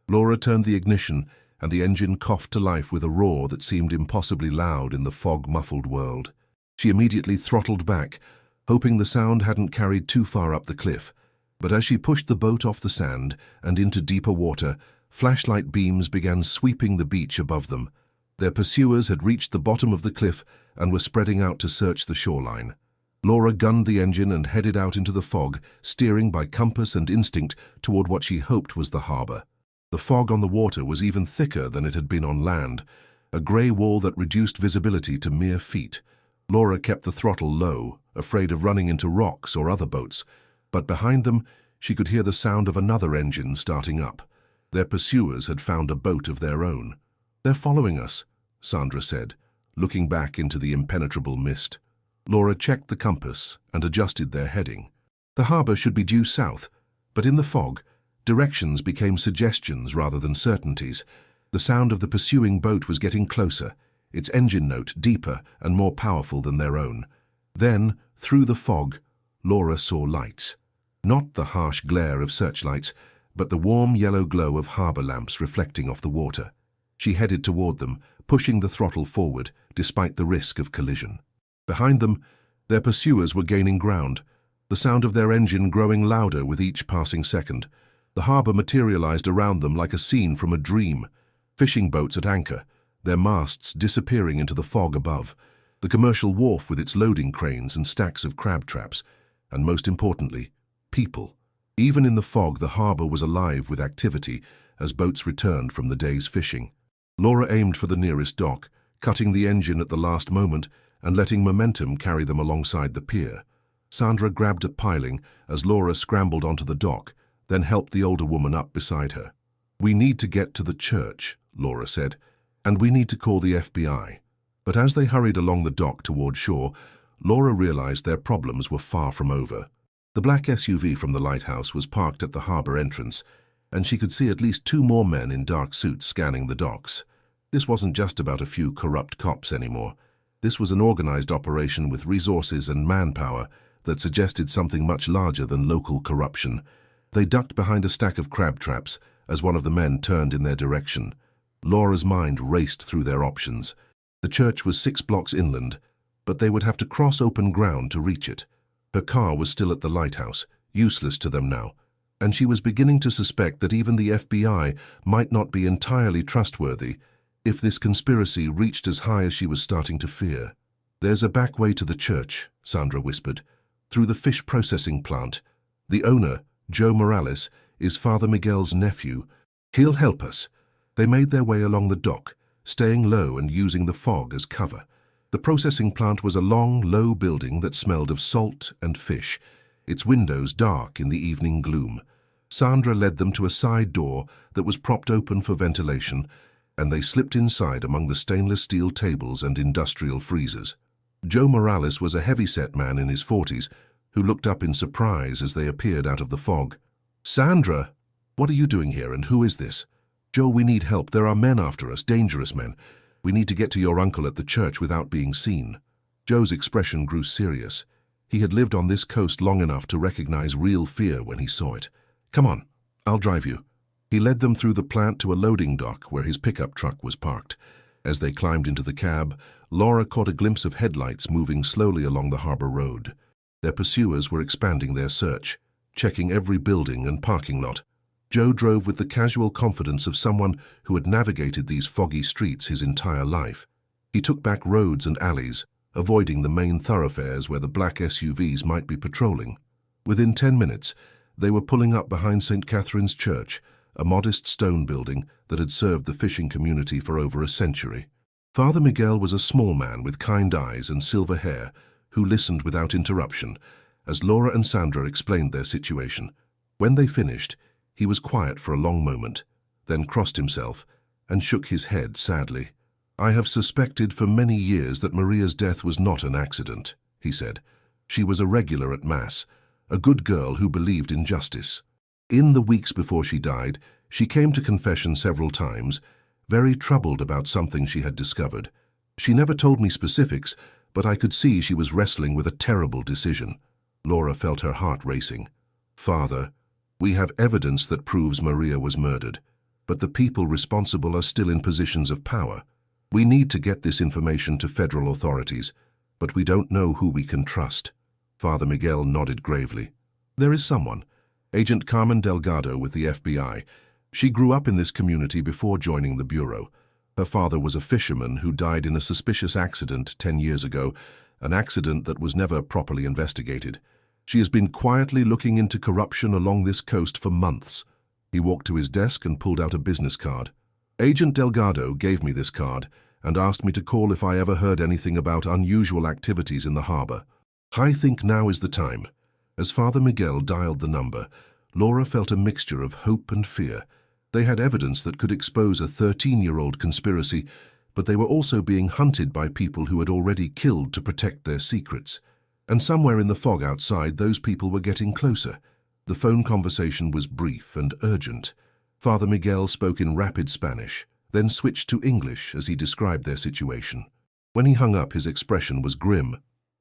Laura turned the ignition, and the engine coughed to life with a roar that seemed impossibly loud in the fog-muffled world. She immediately throttled back, hoping the sound hadn't carried too far up the cliff. But as she pushed the boat off the sand and into deeper water, flashlight beams began sweeping the beach above them. Their pursuers had reached the bottom of the cliff and were spreading out to search the shoreline. Laura gunned the engine and headed out into the fog, steering by compass and instinct toward what she hoped was the harbor. The fog on the water was even thicker than it had been on land, a grey wall that reduced visibility to mere feet. Laura kept the throttle low, afraid of running into rocks or other boats, but behind them she could hear the sound of another engine starting up. Their pursuers had found a boat of their own. "They're following us," Sandra said, looking back into the impenetrable mist. Laura checked the compass and adjusted their heading. The harbor should be due south, but in the fog, directions became suggestions rather than certainties. The sound of the pursuing boat was getting closer, its engine note deeper and more powerful than their own. Then, through the fog, Laura saw lights. Not the harsh glare of searchlights, but the warm yellow glow of harbor lamps reflecting off the water. She headed toward them, pushing the throttle forward, despite the risk of collision. Behind them, their pursuers were gaining ground, the sound of their engine growing louder with each passing second. The harbor materialized around them like a scene from a dream. Fishing boats at anchor, their masts disappearing into the fog above. The commercial wharf with its loading cranes and stacks of crab traps. And most importantly, people. Even in the fog, the harbor was alive with activity as boats returned from the day's fishing. Laura aimed for the nearest dock, cutting the engine at the last moment and letting momentum carry them alongside the pier. Sandra grabbed a piling as Laura scrambled onto the dock, then helped the older woman up beside her. "We need to get to the church," Laura said, "and we need to call the FBI." But as they hurried along the dock toward shore, Laura realized their problems were far from over. The black SUV from the lighthouse was parked at the harbor entrance, and she could see at least 2 more men in dark suits scanning the docks. This wasn't just about a few corrupt cops anymore. This was an organized operation with resources and manpower that suggested something much larger than local corruption. They ducked behind a stack of crab traps as one of the men turned in their direction. Laura's mind raced through their options. The church was 6 blocks inland, but they would have to cross open ground to reach it. Her car was still at the lighthouse, useless to them now, and she was beginning to suspect that even the FBI might not be entirely trustworthy if this conspiracy reached as high as she was starting to fear. "There's a back way to the church," Sandra whispered, "through the fish processing plant. The owner, Joe Morales, is Father Miguel's nephew. He'll help us." They made their way along the dock, staying low and using the fog as cover. The processing plant was a long, low building that smelled of salt and fish, its windows dark in the evening gloom. Sandra led them to a side door that was propped open for ventilation, and they slipped inside among the stainless steel tables and industrial freezers. Joe Morales was a heavy-set man in his 40s who looked up in surprise as they appeared out of the fog. "Sandra, what are you doing here, and who is this?" "Joe, we need help. There are men after us, dangerous men. We need to get to your uncle at the church without being seen." Joe's expression grew serious. He had lived on this coast long enough to recognize real fear when he saw it. "Come on, I'll drive you." He led them through the plant to a loading dock where his pickup truck was parked. As they climbed into the cab, Laura caught a glimpse of headlights moving slowly along the harbor road. Their pursuers were expanding their search, checking every building and parking lot. Joe drove with the casual confidence of someone who had navigated these foggy streets his entire life. He took back roads and alleys, avoiding the main thoroughfares where the black SUVs might be patrolling. Within 10 minutes, they were pulling up behind St. Catherine's Church, a modest stone building that had served the fishing community for over a century. Father Miguel was a small man with kind eyes and silver hair who listened without interruption as Laura and Sandra explained their situation. When they finished, he was quiet for a long moment, then crossed himself and shook his head sadly. "I have suspected for many years that Maria's death was not an accident," he said. "She was a regular at Mass, a good girl who believed in justice. In the weeks before she died, she came to confession several times, very troubled about something she had discovered. She never told me specifics, but I could see she was wrestling with a terrible decision." Laura felt her heart racing. "Father, we have evidence that proves Maria was murdered, but the people responsible are still in positions of power. We need to get this information to federal authorities, but we don't know who we can trust." Father Miguel nodded gravely. "There is someone, Agent Carmen Delgado with the FBI. She grew up in this community before joining the Bureau. Her father was a fisherman who died in a suspicious accident 10 years ago, an accident that was never properly investigated. She has been quietly looking into corruption along this coast for months." He walked to his desk and pulled out a business card. "Agent Delgado gave me this card and asked me to call if I ever heard anything about unusual activities in the harbor. I think now is the time." As Father Miguel dialed the number, Laura felt a mixture of hope and fear. They had evidence that could expose a 13-year-old conspiracy, but they were also being hunted by people who had already killed to protect their secrets. And somewhere in the fog outside, those people were getting closer. The phone conversation was brief and urgent. Father Miguel spoke in rapid Spanish, then switched to English as he described their situation. When he hung up, his expression was grim.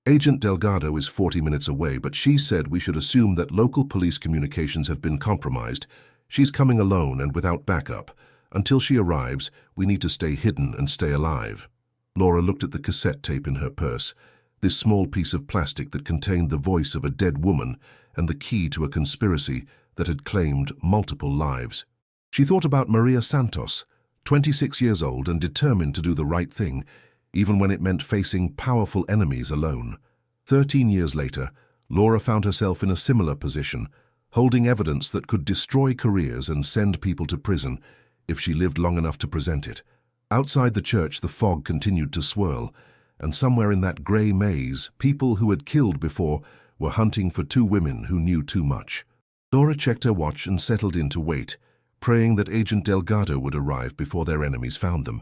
"Agent Delgado is 40 minutes away, but she said we should assume that local police communications have been compromised. She's coming alone and without backup. Until she arrives, we need to stay hidden and stay alive." Laura looked at the cassette tape in her purse, this small piece of plastic that contained the voice of a dead woman and the key to a conspiracy that had claimed multiple lives. She thought about Maria Santos, 26 years old and determined to do the right thing, even when it meant facing powerful enemies alone. 13 years later, Laura found herself in a similar position, holding evidence that could destroy careers and send people to prison if she lived long enough to present it. Outside the church, the fog continued to swirl, and somewhere in that grey maze, people who had killed before were hunting for two women who knew too much. Laura checked her watch and settled in to wait, praying that Agent Delgado would arrive before their enemies found them.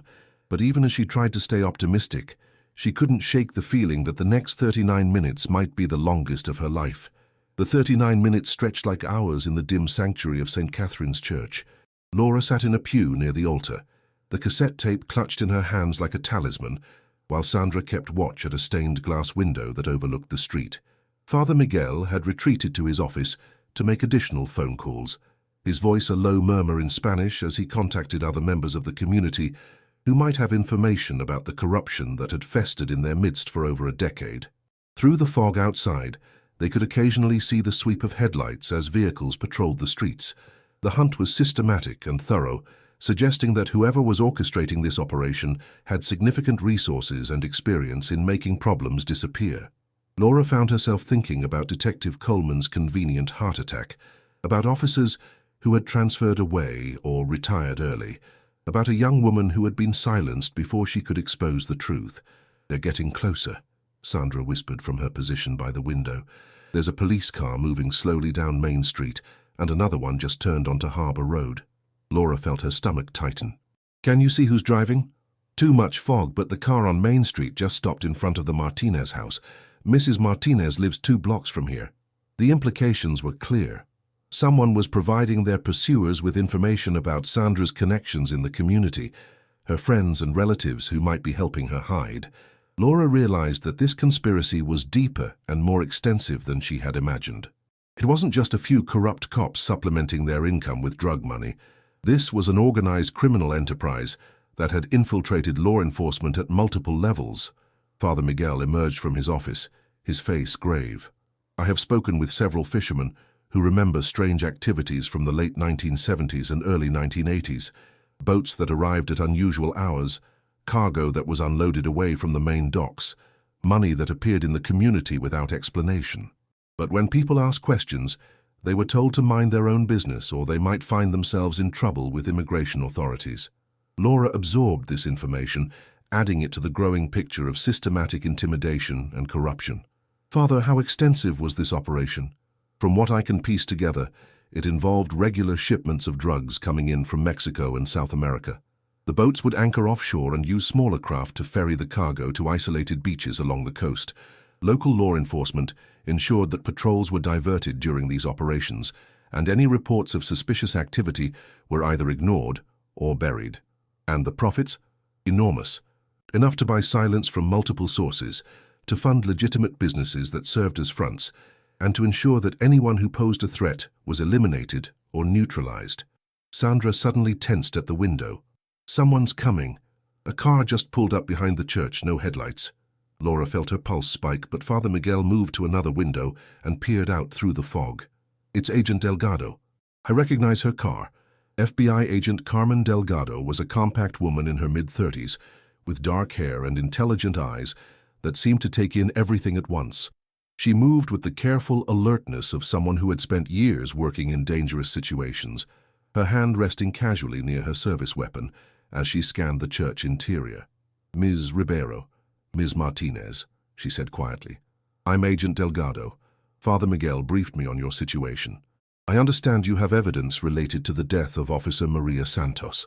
But even as she tried to stay optimistic, she couldn't shake the feeling that the next 39 minutes might be the longest of her life. The 39 minutes stretched like hours in the dim sanctuary of St. Catherine's Church. Laura sat in a pew near the altar, the cassette tape clutched in her hands like a talisman, while Sandra kept watch at a stained glass window that overlooked the street. Father Miguel had retreated to his office to make additional phone calls, his voice a low murmur in Spanish as he contacted other members of the community who might have information about the corruption that had festered in their midst for over a decade. Through the fog outside, they could occasionally see the sweep of headlights as vehicles patrolled the streets. The hunt was systematic and thorough, suggesting that whoever was orchestrating this operation had significant resources and experience in making problems disappear. Laura found herself thinking about Detective Coleman's convenient heart attack, about officers who had transferred away or retired early, about a young woman who had been silenced before she could expose the truth. "They're getting closer," Sandra whispered from her position by the window. "There's a police car moving slowly down Main Street, and another one just turned onto Harbour Road." Laura felt her stomach tighten. "Can you see who's driving?" "Too much fog, but the car on Main Street just stopped in front of the Martinez house. Mrs. Martinez lives 2 blocks from here." The implications were clear. Someone was providing their pursuers with information about Sandra's connections in the community, her friends and relatives who might be helping her hide. Laura realized that this conspiracy was deeper and more extensive than she had imagined. It wasn't just a few corrupt cops supplementing their income with drug money. This was an organized criminal enterprise that had infiltrated law enforcement at multiple levels. Father Miguel emerged from his office, his face grave. "I have spoken with several fishermen who remember strange activities from the late 1970s and early 1980s, boats that arrived at unusual hours, cargo that was unloaded away from the main docks, money that appeared in the community without explanation. But when people asked questions, they were told to mind their own business or they might find themselves in trouble with immigration authorities." Laura absorbed this information, adding it to the growing picture of systematic intimidation and corruption. "Father, how extensive was this operation?" "From what I can piece together, it involved regular shipments of drugs coming in from Mexico and South America. The boats would anchor offshore and use smaller craft to ferry the cargo to isolated beaches along the coast. Local law enforcement ensured that patrols were diverted during these operations, and any reports of suspicious activity were either ignored or buried. And the profits? Enormous. Enough to buy silence from multiple sources, to fund legitimate businesses that served as fronts, and to ensure that anyone who posed a threat was eliminated or neutralized." Sandra suddenly tensed at the window. "Someone's coming." A car just pulled up behind the church, no headlights. Laura felt her pulse spike, but Father Miguel moved to another window and peered out through the fog. "It's Agent Delgado." "I recognize her car." FBI agent Carmen Delgado was a compact woman in her mid-30s, with dark hair and intelligent eyes that seemed to take in everything at once. She moved with the careful alertness of someone who had spent years working in dangerous situations, her hand resting casually near her service weapon as she scanned the church interior. "Ms. Ribeiro, Ms. Martinez," she said quietly. "I'm Agent Delgado. Father Miguel briefed me on your situation. I understand you have evidence related to the death of Officer Maria Santos."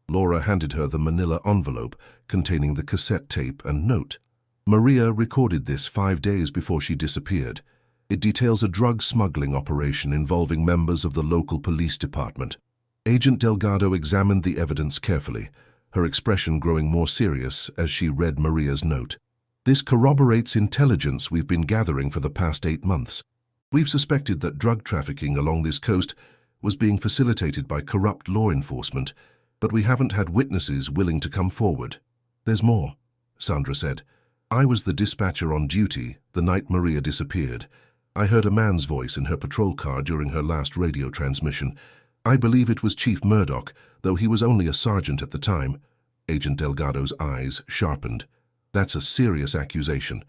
Laura handed her the manila envelope containing the cassette tape and note. "Maria recorded this 5 days before she disappeared. It details a drug smuggling operation involving members of the local police department." Agent Delgado examined the evidence carefully, her expression growing more serious as she read Maria's note. "This corroborates intelligence we've been gathering for the past 8 months. We've suspected that drug trafficking along this coast was being facilitated by corrupt law enforcement, but we haven't had witnesses willing to come forward." "There's more," Sandra said. "I was the dispatcher on duty the night Maria disappeared. I heard a man's voice in her patrol car during her last radio transmission. I believe it was Chief Murdoch, though he was only a sergeant at the time." Agent Delgado's eyes sharpened. "That's a serious accusation.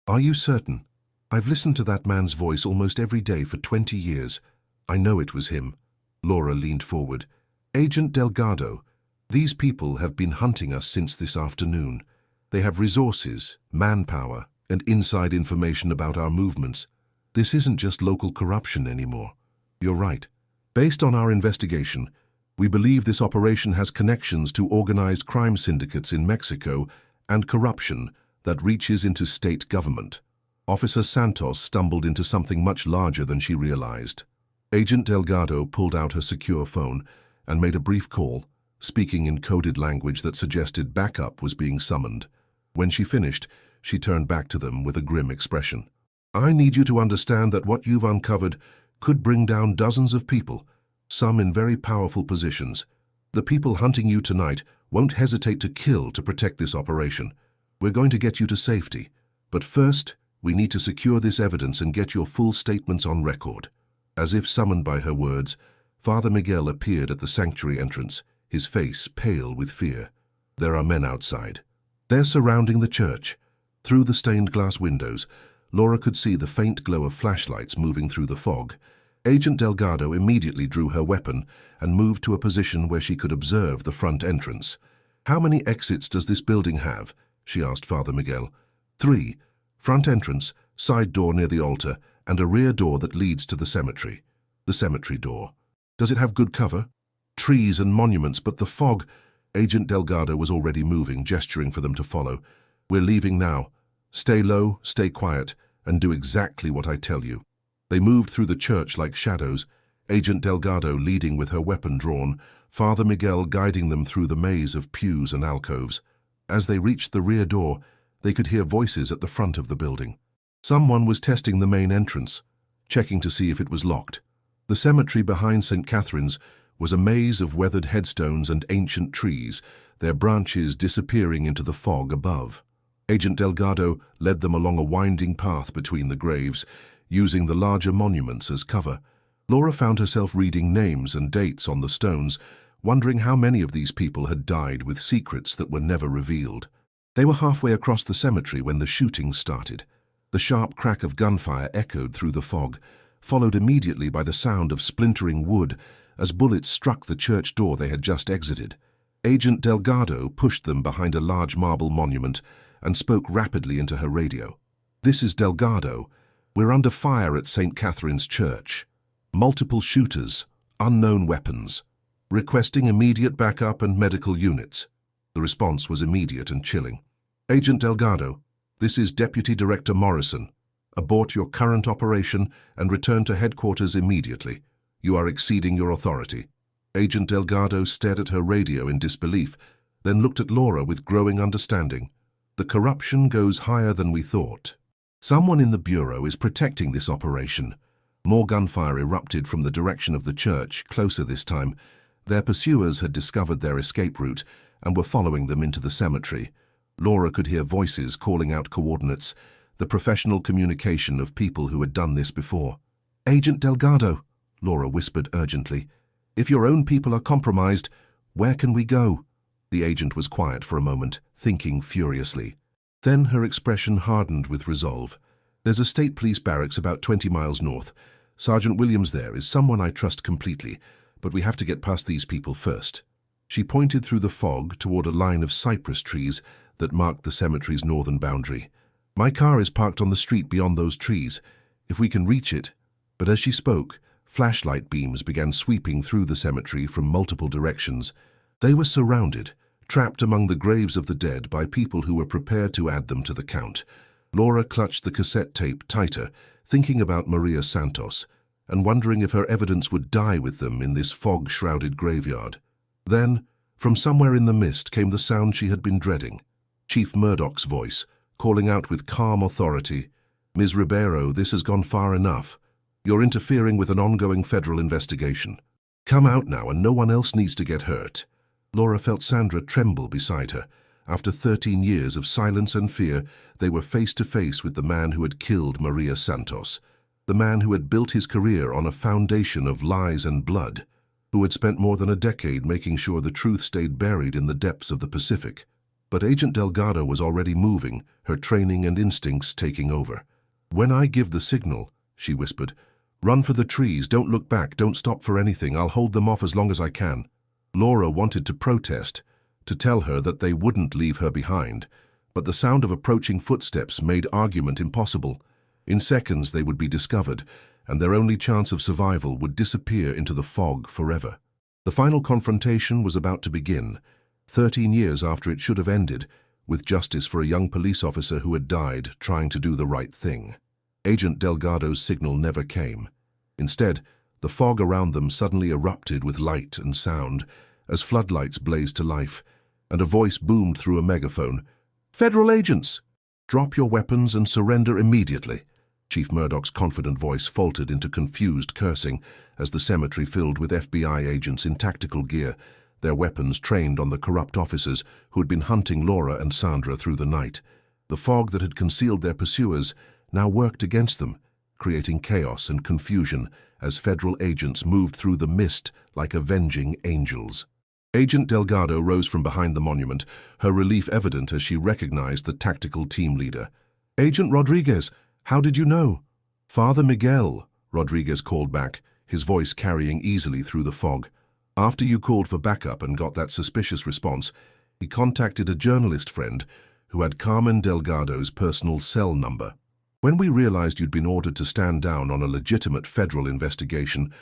Are you certain?" "I've listened to that man's voice almost every day for 20 years. I know it was him. Laura leaned forward. Agent Delgado, these people have been hunting us since this afternoon. They have resources, manpower, and inside information about our movements. This isn't just local corruption anymore. You're right. Based on our investigation, we believe this operation has connections to organized crime syndicates in Mexico and corruption that reaches into state government. Officer Santos stumbled into something much larger than she realized. Agent Delgado pulled out her secure phone and made a brief call, speaking in coded language that suggested backup was being summoned. When she finished, she turned back to them with a grim expression. I need you to understand that what you've uncovered could bring down dozens of people, some in very powerful positions. The people hunting you tonight won't hesitate to kill to protect this operation. We're going to get you to safety. But first, we need to secure this evidence and get your full statements on record. As if summoned by her words, Father Miguel appeared at the sanctuary entrance, his face pale with fear. There are men outside. They're surrounding the church. Through the stained glass windows, Laura could see the faint glow of flashlights moving through the fog. Agent Delgado immediately drew her weapon and moved to a position where she could observe the front entrance. How many exits does this building have? She asked Father Miguel. 3. Front entrance, side door near the altar, and a rear door that leads to the cemetery. The cemetery door. Does it have good cover? Trees and monuments, but the fog. Agent Delgado was already moving, gesturing for them to follow. We're leaving now. Stay low, stay quiet, and do exactly what I tell you. They moved through the church like shadows, Agent Delgado leading with her weapon drawn, Father Miguel guiding them through the maze of pews and alcoves. As they reached the rear door, they could hear voices at the front of the building. Someone was testing the main entrance, checking to see if it was locked. The cemetery behind St. Catherine's was a maze of weathered headstones and ancient trees, their branches disappearing into the fog above. Agent Delgado led them along a winding path between the graves, using the larger monuments as cover. Laura found herself reading names and dates on the stones, wondering how many of these people had died with secrets that were never revealed. They were halfway across the cemetery when the shooting started. The sharp crack of gunfire echoed through the fog, followed immediately by the sound of splintering wood as bullets struck the church door they had just exited. Agent Delgado pushed them behind a large marble monument and spoke rapidly into her radio. This is Delgado. We're under fire at St. Catherine's Church. Multiple shooters, unknown weapons. Requesting immediate backup and medical units. The response was immediate and chilling. Agent Delgado, this is Deputy Director Morrison. Abort your current operation and return to headquarters immediately. You are exceeding your authority. Agent Delgado stared at her radio in disbelief, then looked at Laura with growing understanding. The corruption goes higher than we thought. Someone in the Bureau is protecting this operation. More gunfire erupted from the direction of the church, closer this time. Their pursuers had discovered their escape route and were following them into the cemetery. Laura could hear voices calling out coordinates, the professional communication of people who had done this before. Agent Delgado, Laura whispered urgently, if your own people are compromised, where can we go? The agent was quiet for a moment, thinking furiously. Then her expression hardened with resolve. There's a state police barracks about 20 miles north. Sergeant Williams there is someone I trust completely, but we have to get past these people first. She pointed through the fog toward a line of cypress trees that marked the cemetery's northern boundary. My car is parked on the street beyond those trees, if we can reach it. But as she spoke, flashlight beams began sweeping through the cemetery from multiple directions. They were surrounded, trapped among the graves of the dead by people who were prepared to add them to the count. Laura clutched the cassette tape tighter, thinking about Maria Santos, and wondering if her evidence would die with them in this fog-shrouded graveyard. Then, from somewhere in the mist came the sound she had been dreading. Chief Murdoch's voice, calling out with calm authority, Ms. Ribeiro, this has gone far enough. You're interfering with an ongoing federal investigation. Come out now and no one else needs to get hurt. Laura felt Sandra tremble beside her. After 13 years of silence and fear, they were face to face with the man who had killed Maria Santos, the man who had built his career on a foundation of lies and blood, who had spent more than a decade making sure the truth stayed buried in the depths of the Pacific. But Agent Delgado was already moving, her training and instincts taking over. When I give the signal, she whispered, Run for the trees, don't look back, don't stop for anything, I'll hold them off as long as I can. Laura wanted to protest, to tell her that they wouldn't leave her behind, but the sound of approaching footsteps made argument impossible. In seconds they would be discovered, and their only chance of survival would disappear into the fog forever. The final confrontation was about to begin, 13 years after it should have ended, with justice for a young police officer who had died trying to do the right thing. Agent Delgado's signal never came. Instead, the fog around them suddenly erupted with light and sound as floodlights blazed to life, and a voice boomed through a megaphone. "Federal agents! Drop your weapons and surrender immediately." Chief Murdoch's confident voice faltered into confused cursing as the cemetery filled with FBI agents in tactical gear, their weapons trained on the corrupt officers who had been hunting Laura and Sandra through the night. The fog that had concealed their pursuers now worked against them, creating chaos and confusion as federal agents moved through the mist like avenging angels. Agent Delgado rose from behind the monument, her relief evident as she recognized the tactical team leader. "Agent Rodriguez, how did you know?" "Father Miguel," Rodriguez called back, his voice carrying easily through the fog. "After you called for backup and got that suspicious response, he contacted a journalist friend who had Carmen Delgado's personal cell number. When we realized you'd been ordered to stand down on a legitimate federal investigation,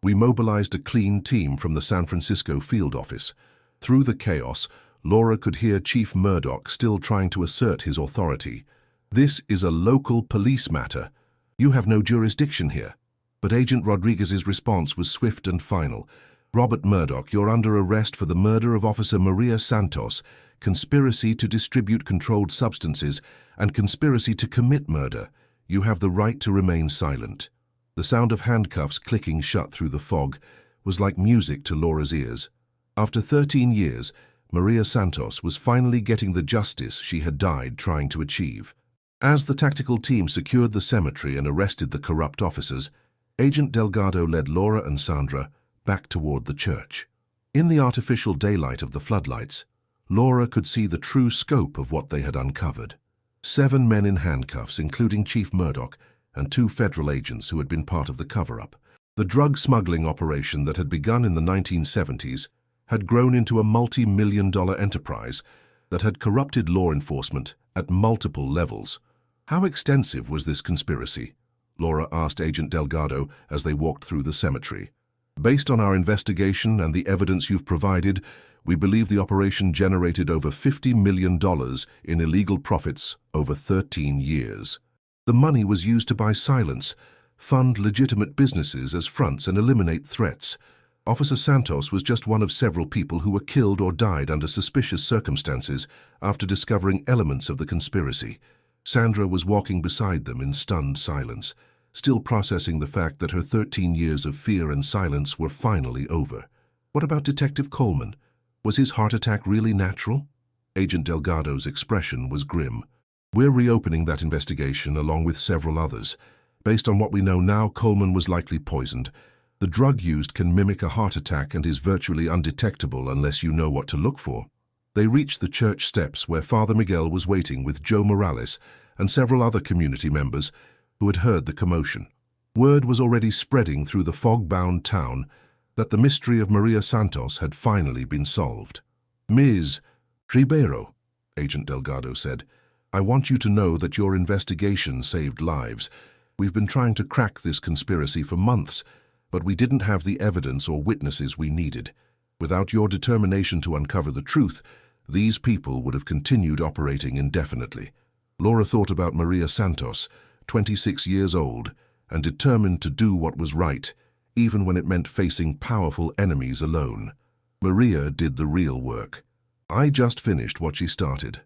we mobilized a clean team from the San Francisco field office. Through the chaos, Laura could hear Chief Murdoch still trying to assert his authority. "This is a local police matter. You have no jurisdiction here." But Agent Rodriguez's response was swift and final. "Robert Murdoch, you're under arrest for the murder of Officer Maria Santos, conspiracy to distribute controlled substances, and conspiracy to commit murder. You have the right to remain silent." The sound of handcuffs clicking shut through the fog was like music to Laura's ears. After 13 years, Maria Santos was finally getting the justice she had died trying to achieve. As the tactical team secured the cemetery and arrested the corrupt officers, Agent Delgado led Laura and Sandra back toward the church. In the artificial daylight of the floodlights, Laura could see the true scope of what they had uncovered. 7 men in handcuffs, including Chief Murdoch, and 2 federal agents who had been part of the cover-up. The drug smuggling operation that had begun in the 1970s had grown into a multi-million-dollar enterprise that had corrupted law enforcement at multiple levels. How extensive was this conspiracy? Laura asked Agent Delgado as they walked through the cemetery. "Based on our investigation and the evidence you've provided, we believe the operation generated over $50 million in illegal profits over 13 years. The money was used to buy silence, fund legitimate businesses as fronts, and eliminate threats. Officer Santos was just one of several people who were killed or died under suspicious circumstances after discovering elements of the conspiracy." Sandra was walking beside them in stunned silence, still processing the fact that her 13 years of fear and silence were finally over. What about Detective Coleman? Was his heart attack really natural? Agent Delgado's expression was grim. "We're reopening that investigation along with several others. Based on what we know now, Coleman was likely poisoned. The drug used can mimic a heart attack and is virtually undetectable unless you know what to look for." They reached the church steps where Father Miguel was waiting with Joe Morales and several other community members who had heard the commotion. Word was already spreading through the fog-bound town that the mystery of Maria Santos had finally been solved. "Ms. Ribeiro," Agent Delgado said, "I want you to know that your investigation saved lives. We've been trying to crack this conspiracy for months, but we didn't have the evidence or witnesses we needed. Without your determination to uncover the truth, these people would have continued operating indefinitely." Laura thought about Maria Santos, 26 years old, and determined to do what was right, even when it meant facing powerful enemies alone. Maria did the real work. "I just finished what she started."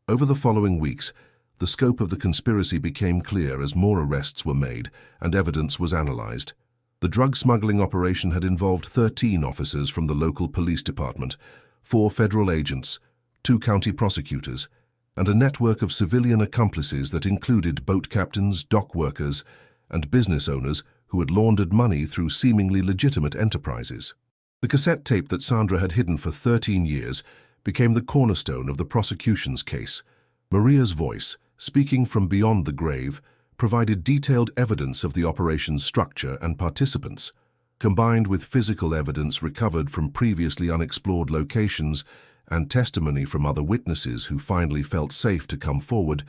Over the following weeks, the scope of the conspiracy became clear as more arrests were made and evidence was analyzed. The drug smuggling operation had involved 13 officers from the local police department, 4 federal agents, 2 county prosecutors, and a network of civilian accomplices that included boat captains, dock workers, and business owners who had laundered money through seemingly legitimate enterprises. The cassette tape that Sandra had hidden for 13 years became the cornerstone of the prosecution's case. Maria's voice, speaking from beyond the grave, provided detailed evidence of the operation's structure and participants. Combined with physical evidence recovered from previously unexplored locations and testimony from other witnesses who finally felt safe to come forward,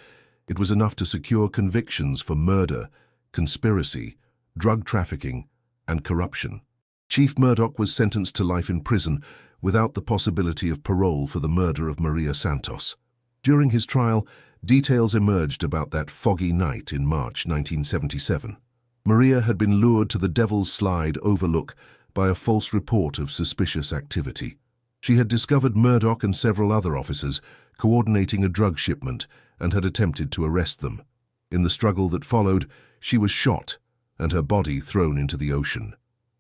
it was enough to secure convictions for murder, conspiracy, drug trafficking, and corruption. Chief Murdoch was sentenced to life in prison without the possibility of parole for the murder of Maria Santos. During his trial, details emerged about that foggy night in March 1977. Maria had been lured to the Devil's Slide overlook by a false report of suspicious activity. She had discovered Murdoch and several other officers coordinating a drug shipment and had attempted to arrest them. In the struggle that followed, she was shot and her body thrown into the ocean.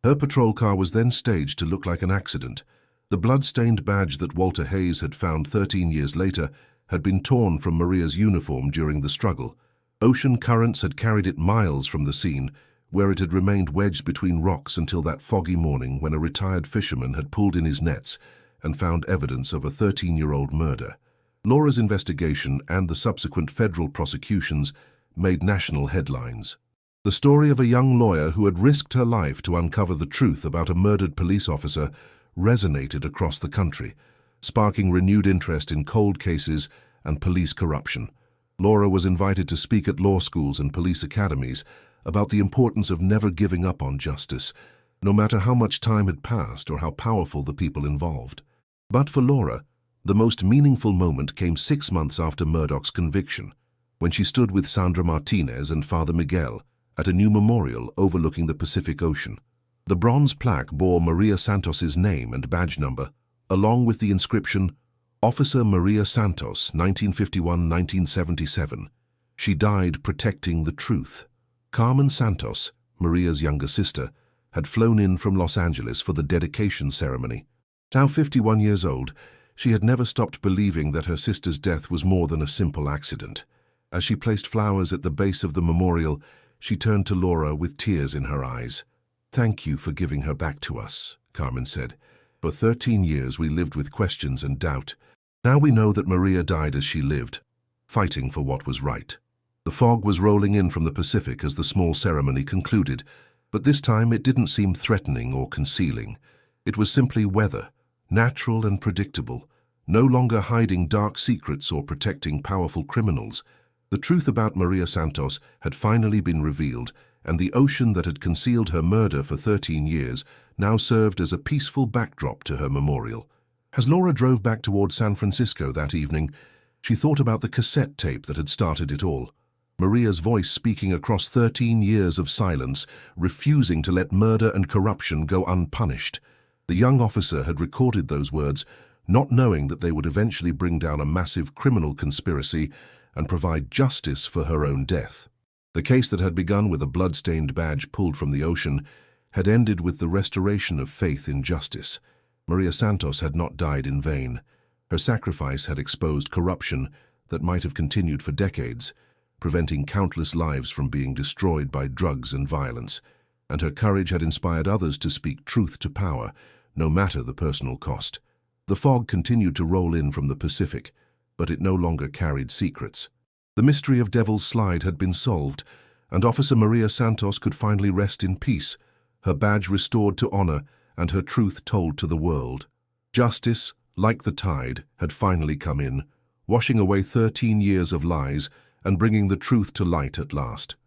Her patrol car was then staged to look like an accident. The blood-stained badge that Walter Hayes had found 13 years later had been torn from Maria's uniform during the struggle. Ocean currents had carried it miles from the scene, where it had remained wedged between rocks until that foggy morning when a retired fisherman had pulled in his nets and found evidence of a 13-year-old murder. Laura's investigation and the subsequent federal prosecutions made national headlines. The story of a young lawyer who had risked her life to uncover the truth about a murdered police officer resonated across the country, sparking renewed interest in cold cases and police corruption. Laura was invited to speak at law schools and police academies about the importance of never giving up on justice, no matter how much time had passed or how powerful the people involved. But for Laura, the most meaningful moment came 6 months after Murdoch's conviction, when she stood with Sandra Martinez and Father Miguel at a new memorial overlooking the Pacific Ocean. The bronze plaque bore Maria Santos's name and badge number, along with the inscription, Officer Maria Santos, 1951-1977. She died protecting the truth. Carmen Santos, Maria's younger sister, had flown in from Los Angeles for the dedication ceremony. Now 51 years old, she had never stopped believing that her sister's death was more than a simple accident. As she placed flowers at the base of the memorial, she turned to Laura with tears in her eyes. "Thank you for giving her back to us," Carmen said. "For 13 years we lived with questions and doubt. Now we know that Maria died as she lived, fighting for what was right." The fog was rolling in from the Pacific as the small ceremony concluded, but this time it didn't seem threatening or concealing. It was simply weather, natural and predictable, no longer hiding dark secrets or protecting powerful criminals. The truth about Maria Santos had finally been revealed, and the ocean that had concealed her murder for 13 years now served as a peaceful backdrop to her memorial. As Laura drove back toward San Francisco that evening, she thought about the cassette tape that had started it all. Maria's voice speaking across 13 years of silence, refusing to let murder and corruption go unpunished. The young officer had recorded those words, not knowing that they would eventually bring down a massive criminal conspiracy and provide justice for her own death. The case that had begun with a blood-stained badge pulled from the ocean had ended with the restoration of faith in justice. Maria Santos had not died in vain. Her sacrifice had exposed corruption that might have continued for decades, preventing countless lives from being destroyed by drugs and violence, and her courage had inspired others to speak truth to power, no matter the personal cost. The fog continued to roll in from the Pacific, but it no longer carried secrets. The mystery of Devil's Slide had been solved, and Officer Maria Santos could finally rest in peace, her badge restored to honor and her truth told to the world. Justice, like the tide, had finally come in, washing away 13 years of lies and bringing the truth to light at last.